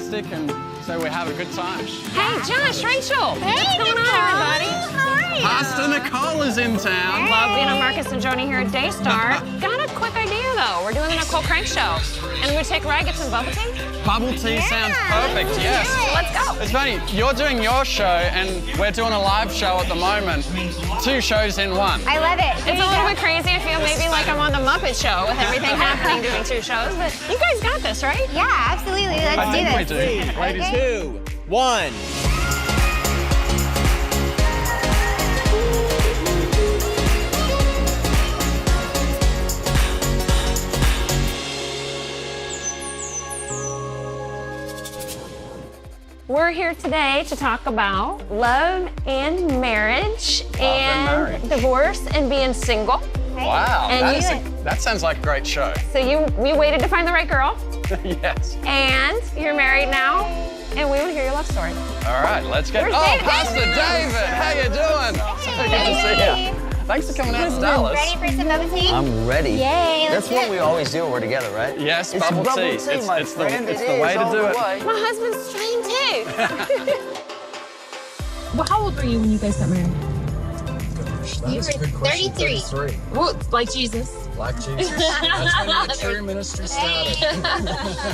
fantastic, and so we have a good time. Hey, Josh, Rachel. Hey, What's going Nicole. on, everybody? How are you? Pastor Nicole is in town. Love being on Marcus and Joni here at Daystar. Got a quick idea, though. We're doing the Nicole Crank Show. And we take a ride, get some bubble tea? Bubble tea sounds perfect, yes. Let's go. It's funny, you're doing your show and we're doing a live show at the moment. 2 shows in one. I love it. It's a little bit crazy. I feel maybe like I'm on the Muppet Show with everything happening doing 2 shows. But you guys got this, right? Yeah, absolutely. Let's I do think this. we do. Ladies, Okay. 2, 1. We're here today to talk about love and marriage and divorce and being single. Wow, And that sounds like a great show. So we waited to find the right girl, Yes. and you're married now, and we want to hear your love story. All right, let's get. Where's Oh, David? Pastor David, how you doing? So good to see you. Thanks for coming out to Dallas. Ready for some bubble tea? I'm ready. Yay, let's That's do what it. we always do when we're together, right? Yes, It's bubble tea. my It's friend. the way to do it. My husband's trained too. Well, how old were you when you guys got married? That is a good question. 33. Well, like Jesus. Like Jesus. That's when my true ministry started.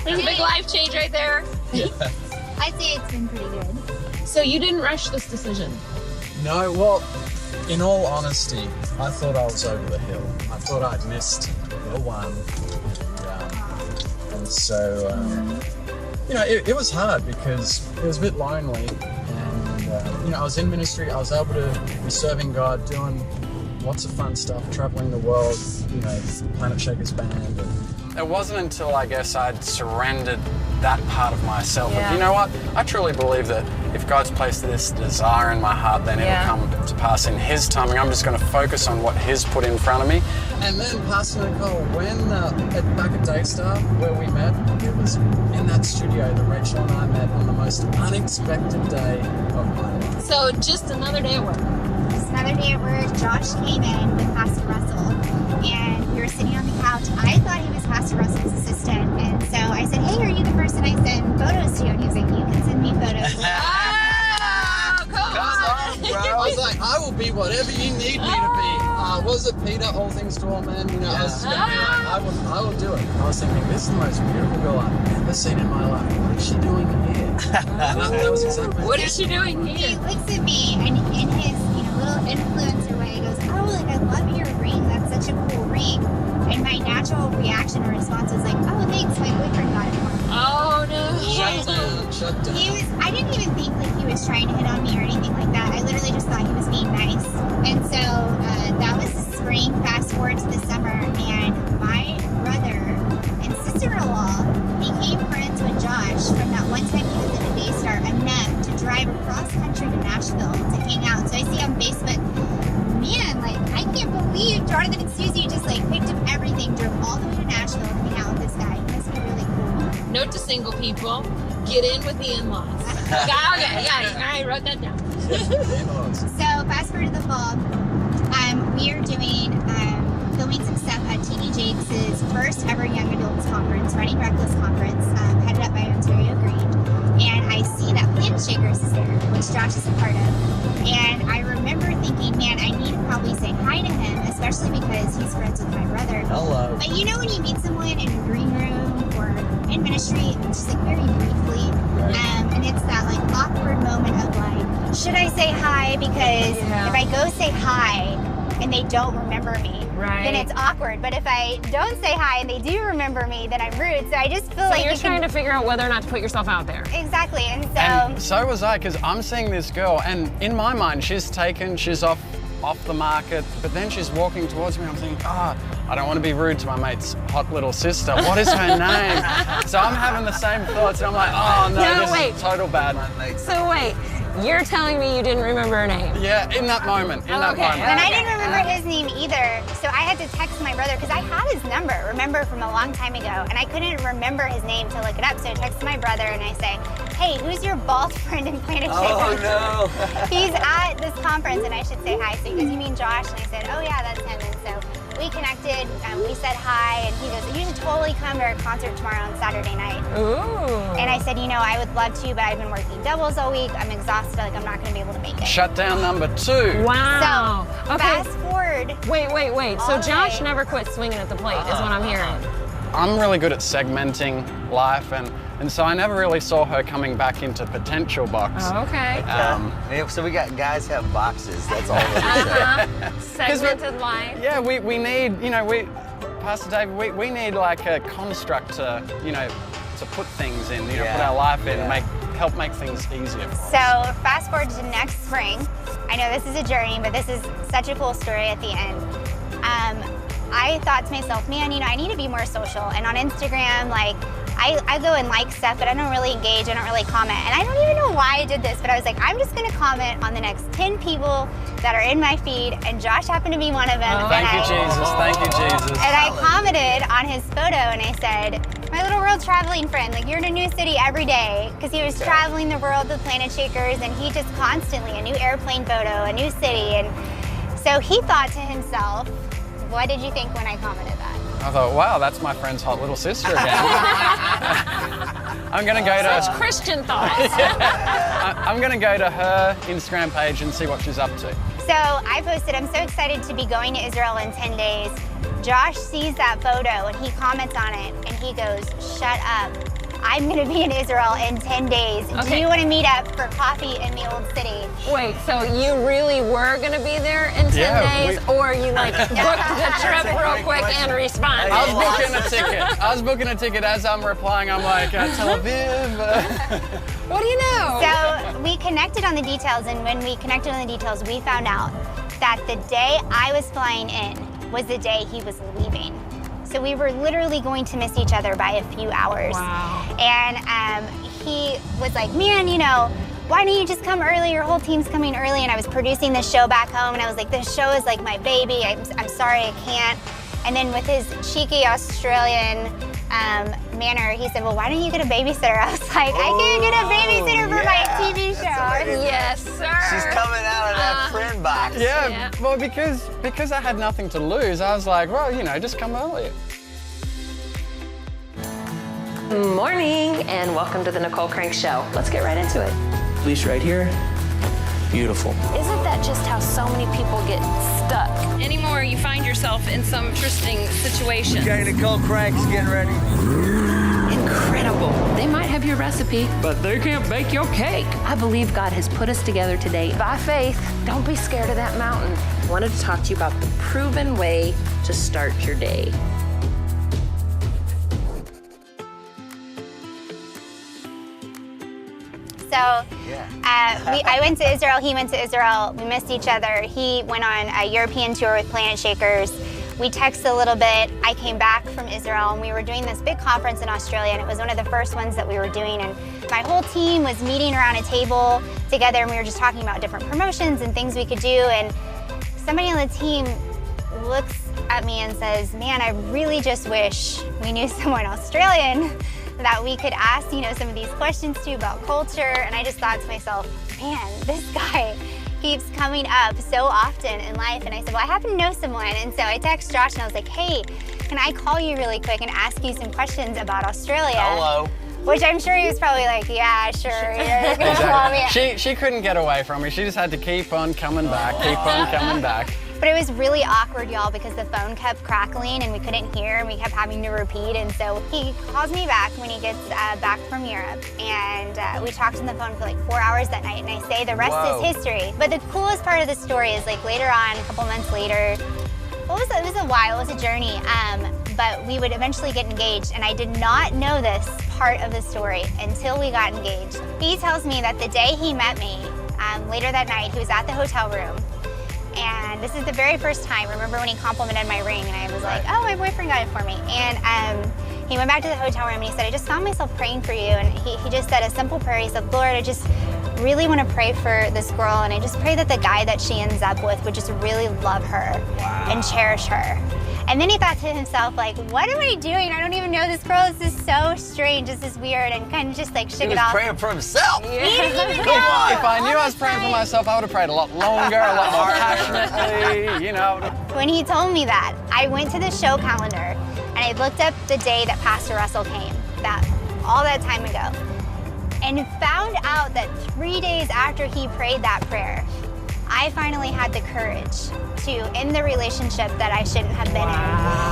There's a big life change right there. I'd say it's been pretty good. So you didn't rush this decision. No, well, in all honesty, I thought I was over the hill. I thought I'd missed the one. And so, it was hard because it was a bit lonely. And, I was in ministry. I was able to be serving God, doing lots of fun stuff, traveling the world, Planet Shakers band. And It wasn't until I guess I'd surrendered that part of myself. Yeah. But you know what? I truly believe that if God's placed this desire in my heart, then Yeah. it'll come to pass in His timing. I'm just going to focus on what He's put in front of me. And then Pastor Nicole, when back at Daystar where we met, it was in that studio that Rachel and I met on the most unexpected day of my life. So just another day at work. Just another day at work, Josh came in with Pastor Russell, and we were sitting on the couch. I thought he was Pastor Russell's assistant, and so I said, hey, are you the person I send photos to? And he was like, you can send me photos. I was like, I will be whatever you need me to be. Was it Peter, all things to all men? I was just gonna be like, I will do it. I was thinking, this is the most beautiful girl I've ever seen in my life. What is she doing here? that was exactly What is she doing He here? looks at me, and in his little influencer way, he goes, oh, like, I love your ring. That's such a cool ring. And my natural reaction or response was like, oh, thanks, my boyfriend got it for me. Oh no. Shut down. I didn't even think like he was trying to hit on me or anything like that. I literally just thought he was being nice. And so that was the spring. Fast forward to the summer, and my brother and sister-in-law became friends with Josh from that one time he was in a Daystar enough to drive across country to Nashville to hang out. So I see on Facebook, man, like, I can't believe Jonathan and Susie just like picked up everything, drove all the way to Nashville to hang out with this guy. He must be really cool. Note to single people: get in with the in-laws. Okay, yeah, I wrote that down. So fast forward to the fall, we are doing filming some stuff at TD Jakes' first ever young adults conference, Running Reckless conference, headed up by Ontario Green. And I see that Planet Shakers is there, which Josh is a part of. And I remember thinking, man, I need to probably say hi to him, especially because he's friends with my brother. Hello. But you know when you meet someone in a green room or in ministry, just like very briefly, and it's that like awkward moment of like, should I say hi? Because if I go say hi and they don't remember me, then it's awkward. But if I don't say hi and they do remember me, then I'm rude. So I just feel like you're trying to figure out whether or not to put yourself out there. Exactly, and So was I, because I'm seeing this girl, and in my mind, she's off the market, but then she's walking towards me, and I'm thinking, I don't want to be rude to my mate's hot little sister. What is her name? So I'm having the same thoughts, and I'm like, oh no, this is total bad. So wait, you're telling me you didn't remember her name? Yeah, in that moment, And I didn't remember his name either, so I had to text my brother, because I had his number, remember, from a long time ago, and I couldn't remember his name to look it up, so I texted my brother and I say, hey, who's your bald friend in Planet Shakers? Oh no. He's at this conference and I should say hi. So he goes, you mean Josh? And I said, oh yeah, that's him. And so we connected, we said hi, and he goes, you should totally come to our concert tomorrow on Saturday night. Ooh. And I said, I would love to, but I've been working doubles all week. I'm exhausted, like I'm not gonna be able to make it. Shutdown number 2. Wow. So, okay. fast forward. Wait. So Josh never quit swinging at the plate, is what I'm hearing. I'm really good at segmenting life, and so I never really saw her coming back into potential box. Oh, okay. So we got guys have boxes. That's all that Segmented life. Yeah, we need, Pastor David, we need like a construct to, to put things in, put our life in and help make things easier. So fast forward to next spring. I know this is a journey, but this is such a cool story at the end. I thought to myself, man, I need to be more social. And on Instagram, like, I go and like stuff, but I don't really engage, I don't really comment. And I don't even know why I did this, but I was like, I'm just gonna comment on the next 10 people that are in my feed, and Josh happened to be one of them. Thank you, Jesus. And I commented on his photo and I said, my little world traveling friend, like you're in a new city every day, because he was traveling the world with Planet Shakers, and he just constantly, a new airplane photo, a new city. And so he thought to himself, what did you think when I commented that? I thought, wow, that's my friend's hot little sister again. I'm gonna go to Such Christian thoughts. I'm gonna go to her Instagram page and see what she's up to. So I posted, I'm so excited to be going to Israel in 10 days. Josh sees that photo and he comments on it and he goes, shut up. I'm gonna be in Israel in 10 days. Okay. Do you wanna meet up for coffee in the old city? Wait, so you really were gonna be there in 10 days, or you booked the trip real quick and responded? I was booking a ticket as I'm replying. I'm like, Tel Aviv. What do you know? So we connected on the details, and when we connected on the details, we found out that the day I was flying in was the day he was leaving. So we were literally going to miss each other by a few hours. Wow. And he was like, man, why don't you just come early? Your whole team's coming early. And I was producing this show back home, and I was like, this show is like my baby. I'm sorry I can't. And then with his cheeky Australian manner, he said, well, why don't you get a babysitter? I was like, I can't get a babysitter for my TV show. Yes, sir. She's coming out of that friend box. Yeah, well, because I had nothing to lose, I was like, well, just come early. Morning, and welcome to the Nicole Crank Show. Let's get right into it. Police right here. Beautiful. Isn't that just how so many people get stuck? Anymore, you find yourself in some interesting situation. Okay, Nicole Crank's getting ready. Incredible. They might have your recipe, But they can't bake your cake. I believe God has put us together today by faith. Don't be scared of that mountain. I wanted to talk to you about the proven way to start your day. So I went to Israel, he went to Israel, we missed each other. He went on a European tour with Planet Shakers. We texted a little bit. I came back from Israel, and we were doing this big conference in Australia, and it was one of the first ones that we were doing. And my whole team was meeting around a table together, and we were just talking about different promotions and things we could do. And somebody on the team looks at me and says, man, I really just wish we knew someone Australian that we could ask, some of these questions to about culture. And I just thought to myself, man, this guy keeps coming up so often in life. And I said, well, I happen to know someone. And so I texted Josh and I was like, hey, can I call you really quick and ask you some questions about Australia? Hello. Which I'm sure he was probably like, yeah, sure, you're gonna call me. She couldn't get away from me. She just had to keep on coming back, keep on coming back. But it was really awkward, y'all, because the phone kept crackling and we couldn't hear and we kept having to repeat. And so he calls me back when he gets back from Europe. And we talked on the phone for like 4 hours that night. And I say the rest is history. But the coolest part of the story is like later on, a couple months later, it was a while, it was a journey. But we would eventually get engaged. And I did not know this part of the story until we got engaged. He tells me that the day he met me, later that night, he was at the hotel room. And this is the very first time. Remember when he complimented my ring, and I was like, oh, my boyfriend got it for me. And he went back to the hotel room and he said, I just found myself praying for you. And he just said a simple prayer. He said, Lord, I just really want to pray for this girl, and I just pray that the guy that she ends up with would just really love her and cherish her. And then he thought to himself, like, what am I doing? I don't even know this girl. This is so strange. This is weird. And kind of just like shook it off. He was praying for himself. He didn't even If know. I knew I was praying for myself, I would have prayed a lot longer, a lot more passionately, you know. When he told me that, I went to the show calendar and I looked up the day that Pastor Russell came, all that time ago, and found out that 3 days after he prayed that prayer, I finally had the courage to end the relationship that I shouldn't have been in.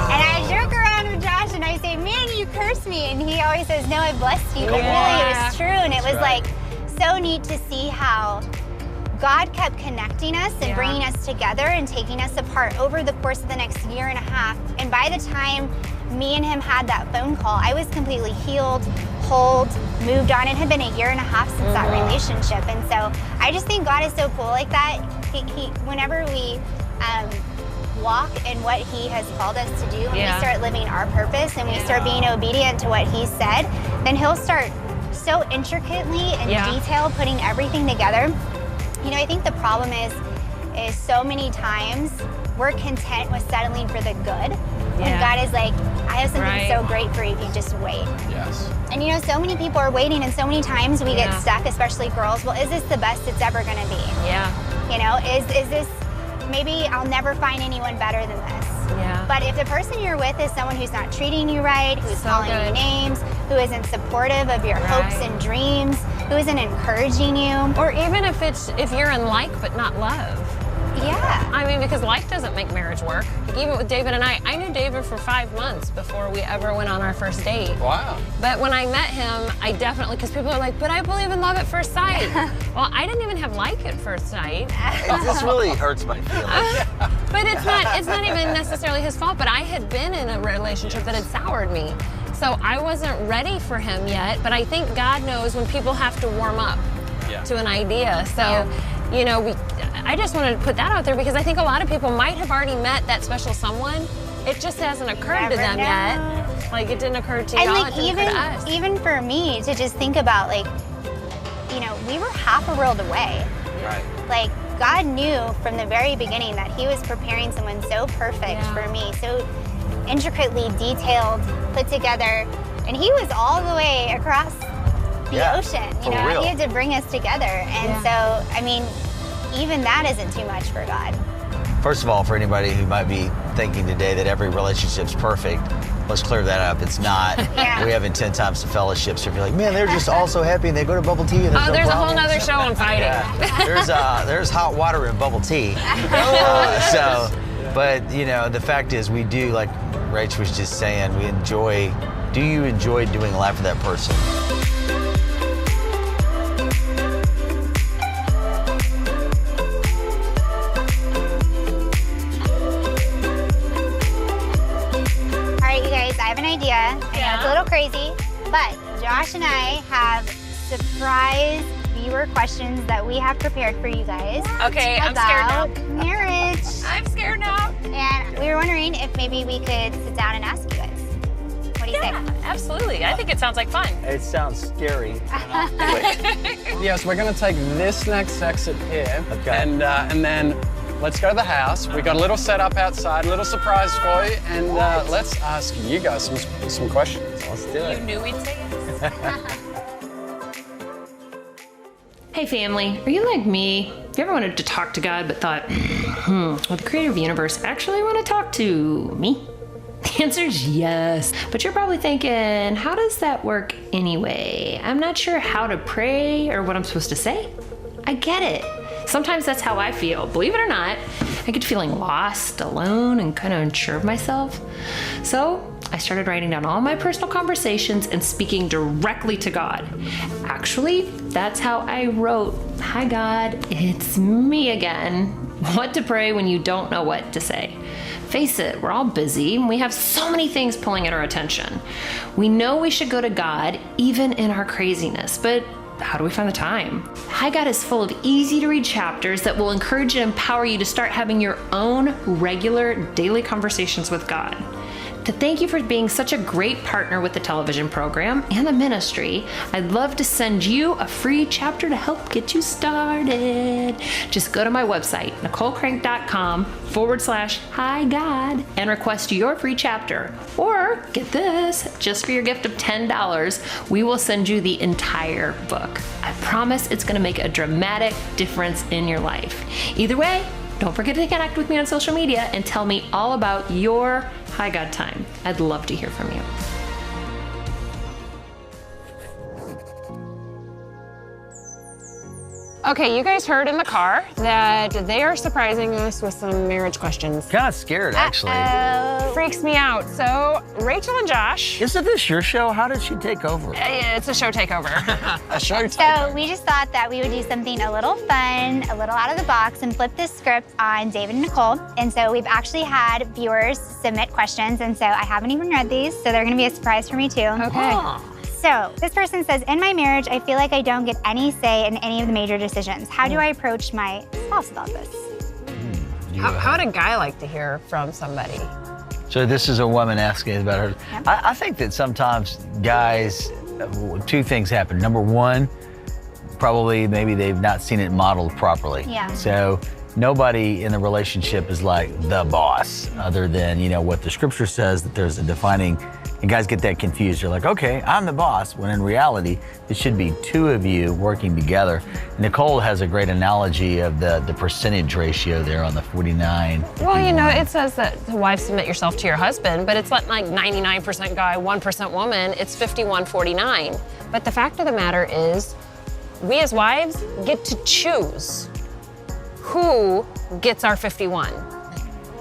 And I joke around with Josh and I say, man, you cursed me. And he always says, no, I blessed you. But really, it was true. And it was like so neat to see how God kept connecting us and bringing us together and taking us apart over the course of the next year and a half. And by the time me and him had that phone call, I was completely healed, whole, moved on. It had been a year and a half since that relationship. And so I just think God is so cool like that. He whenever we walk in what he has called us to do, and we start living our purpose and we start being obedient to what he said, then he'll start so intricately and detailed putting everything together. You know, I think the problem is so many times we're content with settling for the good. And God is like, I have something so great for you if you just wait. Yes. And you know, so many people are waiting, and so many times we get stuck, especially girls. Well, is this the best it's ever gonna be? Yeah. You know, is this, maybe I'll never find anyone better than this. Yeah. But if the person you're with is someone who's not treating you right, who's calling you names, who isn't supportive of your hopes and dreams, who isn't encouraging you. Or even if you're in like but not love. Yeah. I mean, because like doesn't make marriage work. Like even with David and I knew David for 5 months before we ever went on our first date. Wow. But when I met him, I definitely, because people are like, but I believe in love at first sight. Well, I didn't even have like at first sight. This really hurts my feelings. But it's not even necessarily his fault, but I had been in a relationship that had soured me. So I wasn't ready for him yet, but I think God knows when people have to warm up to an idea. So, you know, I just wanted to put that out there because I think a lot of people might have already met that special someone. It just hasn't occurred to them yet. Like it didn't occur to y'all, like it didn't occur to us. even for me to just think about, like, you know, we were half a world away. Right. Like, God knew from the very beginning that he was preparing someone so perfect for me, so intricately detailed, put together, and he was all the way across the ocean. You know, real. he had to bring us together. And so, I mean, even that isn't too much for God. First of all, for anybody who might be thinking today that every relationship's perfect, let's clear that up. It's not. We have 10 times the fellowships. So if you're like, man, they're just all so happy and they go to bubble tea and there's no there's problem. a whole nother show on fighting. There's hot water in bubble tea. But you know, the fact is we do, like Rach was just saying, do you enjoy doing life with that person? I have an idea. I know it's a little crazy, but Josh and I have surprise viewer questions that we have prepared for you guys. Okay, I'm scared now. About marriage. I'm scared now. And we were wondering if maybe we could sit down and ask you guys. What do you think? Absolutely. I think it sounds like fun. It sounds scary. Yes, we're going to take this next exit here. Okay. And then let's go to the house. We got a little setup outside, a little surprise for you, and let's ask you guys some questions. Let's do it. You knew we'd say yes. Hey family, are you like me? Have you ever wanted to talk to God but thought, will the creator of the universe actually want to talk to me? The answer is yes, but you're probably thinking, how does that work anyway? I'm not sure how to pray or what I'm supposed to say. I get it. Sometimes that's how I feel. Believe it or not, I get feeling lost, alone, and kind of unsure of myself. So I started writing down all my personal conversations and speaking directly to God. Actually, that's how I wrote, "Hi God, it's me again. What to pray when you don't know what to say." Face it, we're all busy and we have so many things pulling at our attention. We know we should go to God even in our craziness, but how do we find the time? Hi God is full of easy to read chapters that will encourage and empower you to start having your own regular daily conversations with God. To thank you for being such a great partner with the television program and the ministry, I'd love to send you a free chapter to help get you started. Just go to my website, NicoleCrank.com/Hi God, and request your free chapter. Or get this, just for your gift of $10, we will send you the entire book. I promise it's going to make a dramatic difference in your life. Either way, don't forget to connect with me on social media and tell me all about your Hi God time. I'd love to hear from you. Okay, you guys heard in the car that they are surprising us with some marriage questions. Kind of scared, actually. Freaks me out. So, Rachel and Josh. Isn't this your show? How did she take over? It's a show takeover. A show takeover. So we just thought that we would do something a little fun, a little out of the box, and flip this script on David and Nicole. And so we've actually had viewers submit questions, and so I haven't even read these, so they're gonna be a surprise for me too. Okay. So this person says, in my marriage, I feel like I don't get any say in any of the major decisions. How do I approach my spouse about this? How would a guy like to hear from somebody? So this is a woman asking about her. Yep. I think that sometimes guys, two things happen. Number one, probably maybe they've not seen it modeled properly. Yeah. So nobody in the relationship is like the boss, other than, you know, what the scripture says, that there's a defining, and guys get that confused. They're like, okay, I'm the boss, when in reality, it should be two of you working together. Nicole has a great analogy of the percentage ratio there on the 49. Well, you know, it says that the wife submit yourself to your husband, but it's not like 99% guy, 1% woman. It's 51-49. But the fact of the matter is, we as wives get to choose who gets our 51.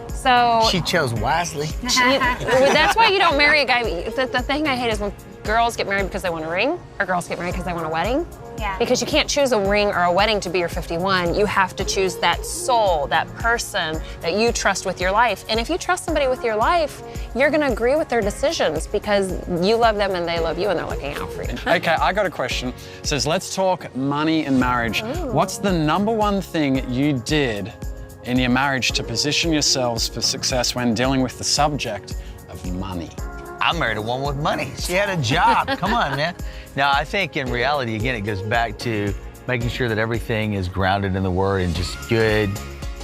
So She chose wisely. that's why you don't marry a guy. The thing I hate is when girls get married because they want a ring, or girls get married because they want a wedding. Yeah. Because you can't choose a ring or a wedding to be your 51. You have to choose that soul, that person that you trust with your life. And if you trust somebody with your life, you're gonna agree with their decisions because you love them and they love you and they're looking out for you. Okay, I got a question. It says, let's talk money and marriage. What's the number one thing you did in your marriage to position yourselves for success when dealing with the subject of money? I married a woman with money. She had a job. Come on, man. Now, I think in reality, again, it goes back to making sure that everything is grounded in the Word and just good,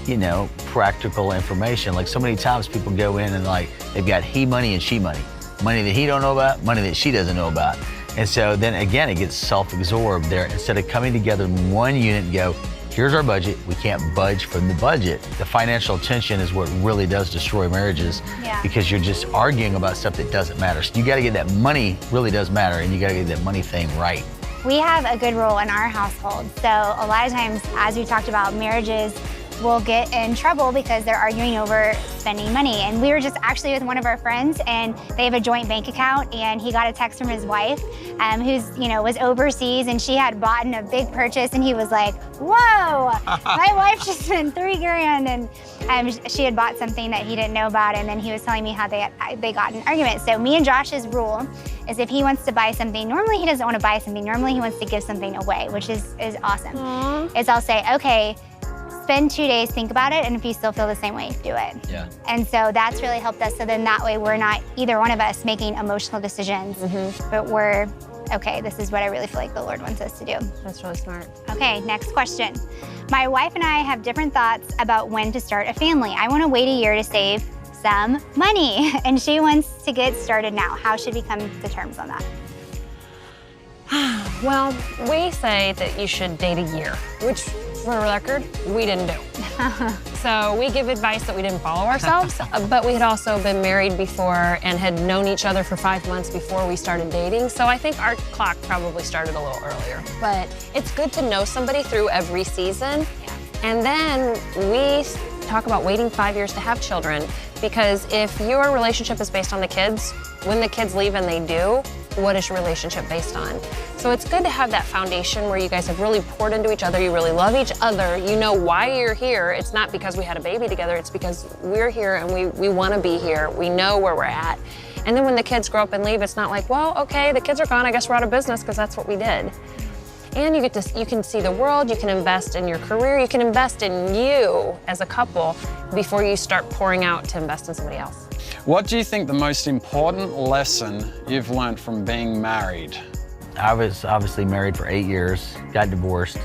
you know, practical information. Like so many times people go in and like, they've got he money and she money. Money that he don't know about, money that she doesn't know about. And so then again, it gets self-absorbed there. Instead of coming together in one unit and go, here's our budget, we can't budge from the budget. The financial tension is what really does destroy marriages because you're just arguing about stuff that doesn't matter. So you gotta get that money, really does matter, and you gotta get that money thing right. We have a good rule in our household. So a lot of times, as we talked about, marriages will get in trouble because they're arguing over spending money. And we were just actually with one of our friends, and they have a joint bank account, and he got a text from his wife, who's, you know, was overseas, and she had bought in a big purchase, and he was like, whoa, my wife just spent $3,000, and she had bought something that he didn't know about, and then he was telling me how they got in an argument. So me and Josh's rule is if he wants to buy something, normally he doesn't want to buy something, normally he wants to give something away, which is awesome. Is I'll say, okay, spend 2 days, think about it, and if you still feel the same way, do it. Yeah. And so that's really helped us. So then that way we're not either one of us making emotional decisions, but we're, okay, this is what I really feel like the Lord wants us to do. That's really smart. Okay, next question. My wife and I have different thoughts about when to start a family. I want to wait a year to save some money, and she wants to get started now. How should we come to terms on that? Well, we say that you should date a year, which, for the record, we didn't do. So we give advice that we didn't follow ourselves, but we had also been married before and had known each other for 5 months before we started dating. So I think our clock probably started a little earlier. But it's good to know somebody through every season. And then we talk about waiting 5 years to have children, because if your relationship is based on the kids, when the kids leave and they do, what is your relationship based on? So it's good to have that foundation where you guys have really poured into each other, you really love each other, you know why you're here. It's not because we had a baby together, it's because we're here and we want to be here, we know where we're at. And then when the kids grow up and leave, it's not like, well, okay, the kids are gone, I guess we're out of business because that's what we did. And you can see the world, you can invest in your career, you can invest in you as a couple before you start pouring out to invest in somebody else. What do you think the most important lesson you've learned from being married? I was obviously married for 8 years, got divorced.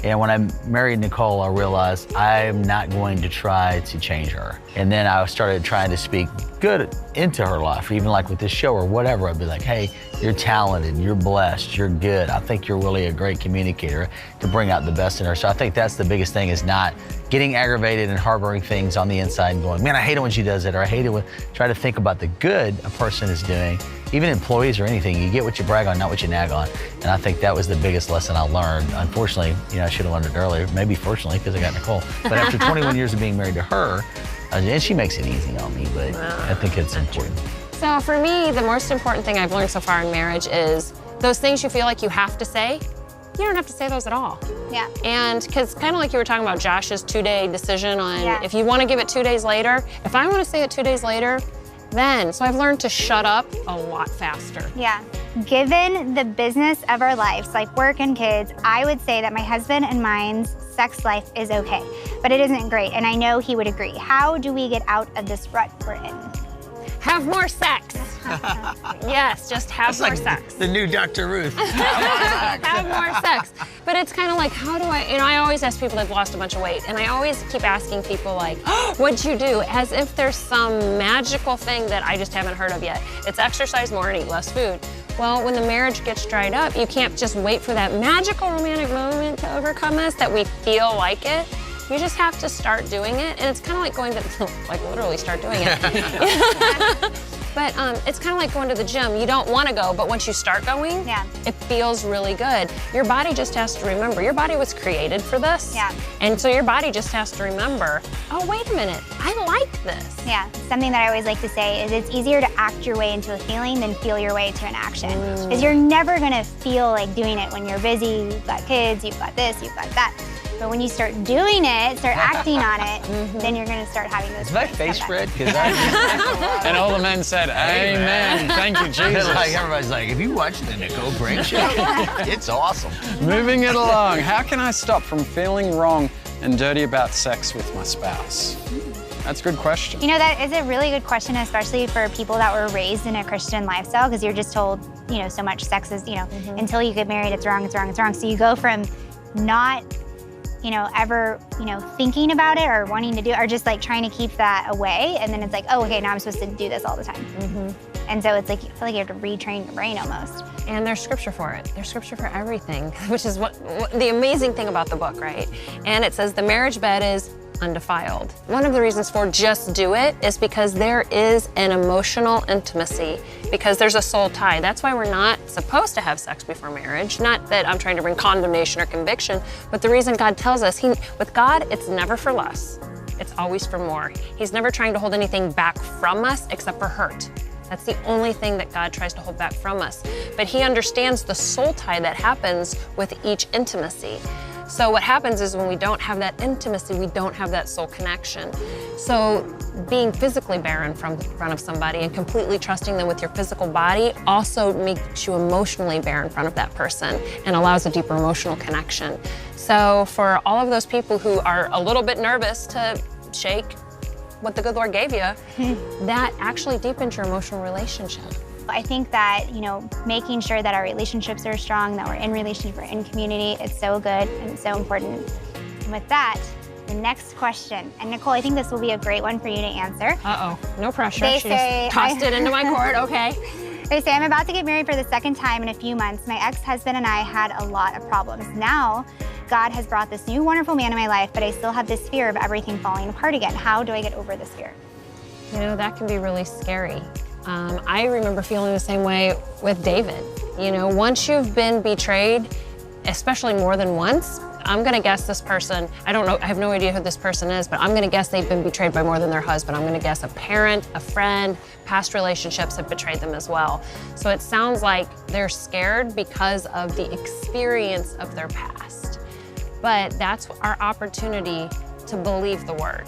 And when I married Nicole, I realized I'm not going to try to change her. And then I started trying to speak good into her life, even like with this show or whatever. I'd be like, hey, you're talented, you're blessed, you're good. I think you're really a great communicator, to bring out the best in her. So I think that's the biggest thing, is not getting aggravated and harboring things on the inside and going, man, I hate it when she does it, or I hate it when, try to think about the good a person is doing. Even employees or anything, you get what you brag on, not what you nag on. And I think that was the biggest lesson I learned. Unfortunately, I should have learned it earlier, maybe fortunately, because I got Nicole. But after 21 years of being married to her, and she makes it easy on me, but I think it's important. So for me, the most important thing I've learned so far in marriage is those things you feel like you have to say, you don't have to say those at all. Yeah. And because kind of like you were talking about Josh's 2-day decision on if you want to give it 2 days later, if I want to say it 2 days later, then. So I've learned to shut up a lot faster. Yeah. Given the business of our lives, like work and kids, I would say that my husband and mine's sex life is okay, but it isn't great, and I know he would agree. How do we get out of this rut we're in? Have more sex. Yes, just have more sex. The new Dr. Ruth. Have more sex. But it's kind of like, how do I always ask people that've lost a bunch of weight, and I always keep asking people like, what'd you do? As if there's some magical thing that I just haven't heard of yet. It's exercise more and eat less food. Well, when the marriage gets dried up, you can't just wait for that magical romantic moment to overcome us, that we feel like it. You just have to start doing it, and it's kind of like going to, like literally start doing it. But it's kind of like going to the gym. You don't want to go, but once you start going, it feels really good. Your body just has to remember. Your body was created for this. Yeah. And so your body just has to remember, oh, wait a minute, I like this. Yeah, something that I always like to say is it's easier to act your way into a feeling than feel your way to an action. Because you're never gonna feel like doing it when you're busy, you've got kids, you've got this, you've got that. But when you start doing it, start acting on it, then you're gonna start having those. Is my face red? And all the men said, amen. Thank you, Jesus. Everybody's like, have you watched the Nicole Crank Show? It's awesome. Moving it along, how can I stop from feeling wrong and dirty about sex with my spouse? That's a good question. You know, that is a really good question, especially for people that were raised in a Christian lifestyle, because you're just told, so much sex is, until you get married, it's wrong, it's wrong, it's wrong. So you go from not ever, thinking about it or wanting to do it, or just like trying to keep that away. And then it's like, oh, okay, now I'm supposed to do this all the time. And so it's like, I feel like you have to retrain your brain almost. And there's scripture for it. There's scripture for everything, which is what the amazing thing about the book, right? And it says the marriage bed is undefiled. One of the reasons for just do it is because there is an emotional intimacy, because there's a soul tie. That's why we're not supposed to have sex before marriage. Not that I'm trying to bring condemnation or conviction, but the reason God tells us, with God, it's never for less. It's always for more. He's never trying to hold anything back from us except for hurt. That's the only thing that God tries to hold back from us. But he understands the soul tie that happens with each intimacy. So what happens is when we don't have that intimacy, we don't have that soul connection. So being physically barren in front of somebody and completely trusting them with your physical body also makes you emotionally bare in front of that person and allows a deeper emotional connection. So for all of those people who are a little bit nervous to shake what the good Lord gave you, that actually deepens your emotional relationship. I think that, making sure that our relationships are strong, that we're in relationship, we're in community, it's so good and it's so important. And with that, the next question, and Nicole, I think this will be a great one for you to answer. Uh-oh, no pressure. She just tossed it into my court, okay. They say, I'm about to get married for the second time in a few months. My ex-husband and I had a lot of problems. Now, God has brought this new wonderful man in my life, but I still have this fear of everything falling apart again. How do I get over this fear? That can be really scary. I remember feeling the same way with David. Once you've been betrayed, especially more than once, I'm gonna guess this person, I don't know, I have no idea who this person is, but I'm gonna guess they've been betrayed by more than their husband. I'm gonna guess a parent, a friend, past relationships have betrayed them as well. So it sounds like they're scared because of the experience of their past. But that's our opportunity to believe the word.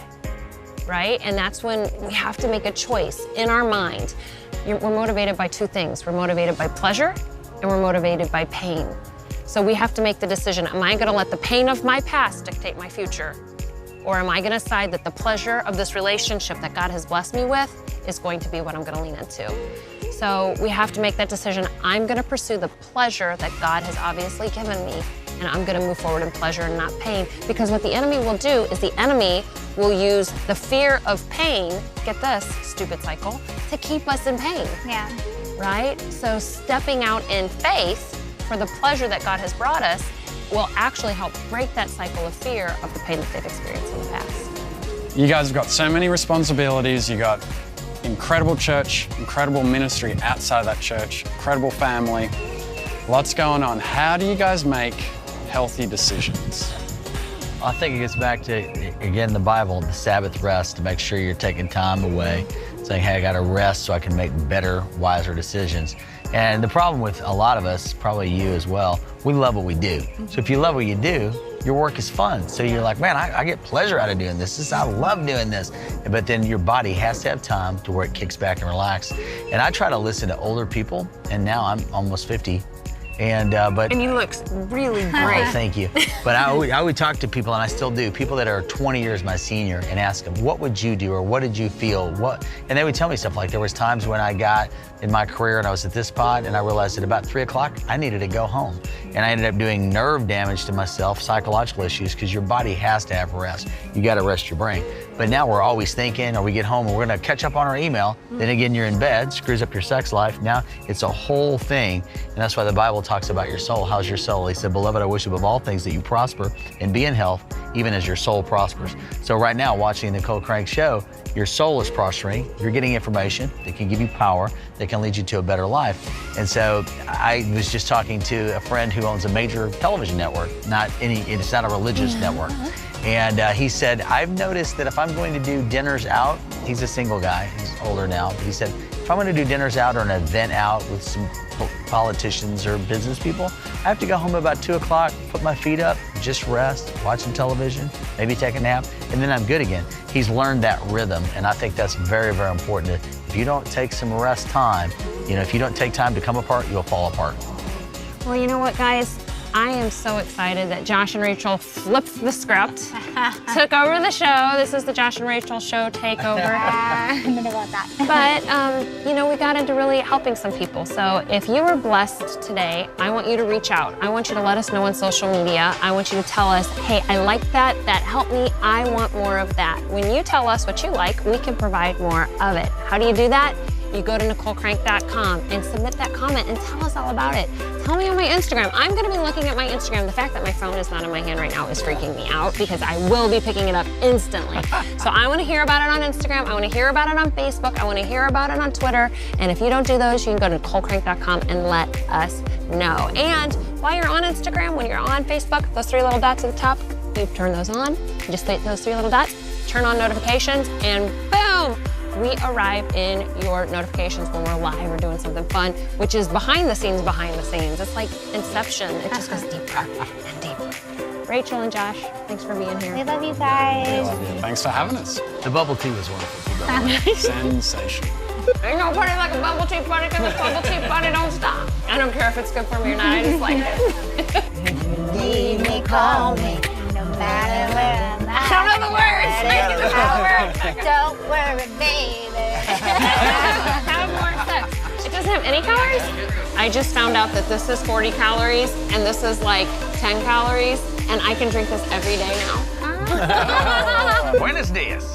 Right? And that's when we have to make a choice in our mind. We're motivated by two things. We're motivated by pleasure and we're motivated by pain. So we have to make the decision, am I gonna let the pain of my past dictate my future? Or am I gonna decide that the pleasure of this relationship that God has blessed me with is going to be what I'm gonna lean into? So we have to make that decision. I'm gonna pursue the pleasure that God has obviously given me, and I'm gonna move forward in pleasure and not pain. Because what the enemy will do is the enemy will use the fear of pain, get this, stupid cycle, to keep us in pain. Yeah. Right? So stepping out in faith for the pleasure that God has brought us will actually help break that cycle of fear of the pain that they've experienced in the past. You guys have got so many responsibilities. You got incredible church, incredible ministry outside of that church, incredible family, lots going on. How do you guys make healthy decisions? I think it gets back to, again, the Bible, the Sabbath rest, to make sure you're taking time away, saying, hey, I got to rest so I can make better, wiser decisions. And the problem with a lot of us, probably you as well, we love what we do. So if you love what you do, your work is fun. So you're like, man, I get pleasure out of doing this. I love doing this. But then your body has to have time to where it kicks back and relax. And I try to listen to older people, and now I'm almost 50. And you look really great. Oh, thank you. But I would talk to people, and I still do, people that are 20 years my senior, and ask them, what would you do, or what did you feel? And they would tell me stuff like, there was times when I got in my career and I was at this pod, and I realized at about 3 o'clock, I needed to go home. And I ended up doing nerve damage to myself, psychological issues, because your body has to have rest. You got to rest your brain. But now we're always thinking, or we get home and we're going to catch up on our email. Then again, you're in bed, screws up your sex life. Now it's a whole thing. And that's why the Bible talks about your soul. How's your soul? He said, beloved, I wish above all things that you prosper and be in health, even as your soul prospers. So right now, watching the Nicole Crank Show, your soul is prospering. You're getting information that can give you power, that can lead you to a better life. And so I was just talking to a friend who owns a major television network, it's not a religious network. And he said, I've noticed that if I'm going to do dinners out, he's a single guy, he's older now, but he said, if I'm going to do dinners out or an event out with some politicians or business people, I have to go home about 2 o'clock, put my feet up, just rest, watch some television, maybe take a nap, and then I'm good again. He's learned that rhythm, and I think that's very, very important. If you don't take some rest time, if you don't take time to come apart, you'll fall apart. Well, you know what, guys? I am so excited that Josh and Rachel flipped the script, took over the show. This is the Josh and Rachel show takeover. I don't know about that. But, we got into really helping some people. So if you were blessed today, I want you to reach out. I want you to let us know on social media. I want you to tell us, hey, I like that. That helped me. I want more of that. When you tell us what you like, we can provide more of it. How do you do that? You go to NicoleCrank.com and submit that comment and tell us all about it. Tell me on my Instagram. I'm going to be looking at my Instagram. The fact that my phone is not in my hand right now is freaking me out because I will be picking it up instantly. So I want to hear about it on Instagram. I want to hear about it on Facebook. I want to hear about it on Twitter. And if you don't do those, you can go to NicoleCrank.com and let us know. And while you're on Instagram, when you're on Facebook, those 3 little dots at the top, you turn those on. You just hit those 3 little dots, turn on notifications, and boom! We arrive in your notifications when we're live or doing something fun, which is behind the scenes. It's like Inception. It just goes deeper and deeper. Rachel and Josh, thanks for being here. We love you guys. Thanks for having us. The bubble tea was wonderful. Sensational. Ain't no party like a bubble tea party because this bubble tea party don't stop. I don't care if it's good for me or not, I just like it. Leave me, call me, no matter where I'm at. I don't know the words. Don't worry, baby. Have more sex. It doesn't have any calories? I just found out that this is 40 calories and this is like 10 calories, and I can drink this every day now. Buenos dias.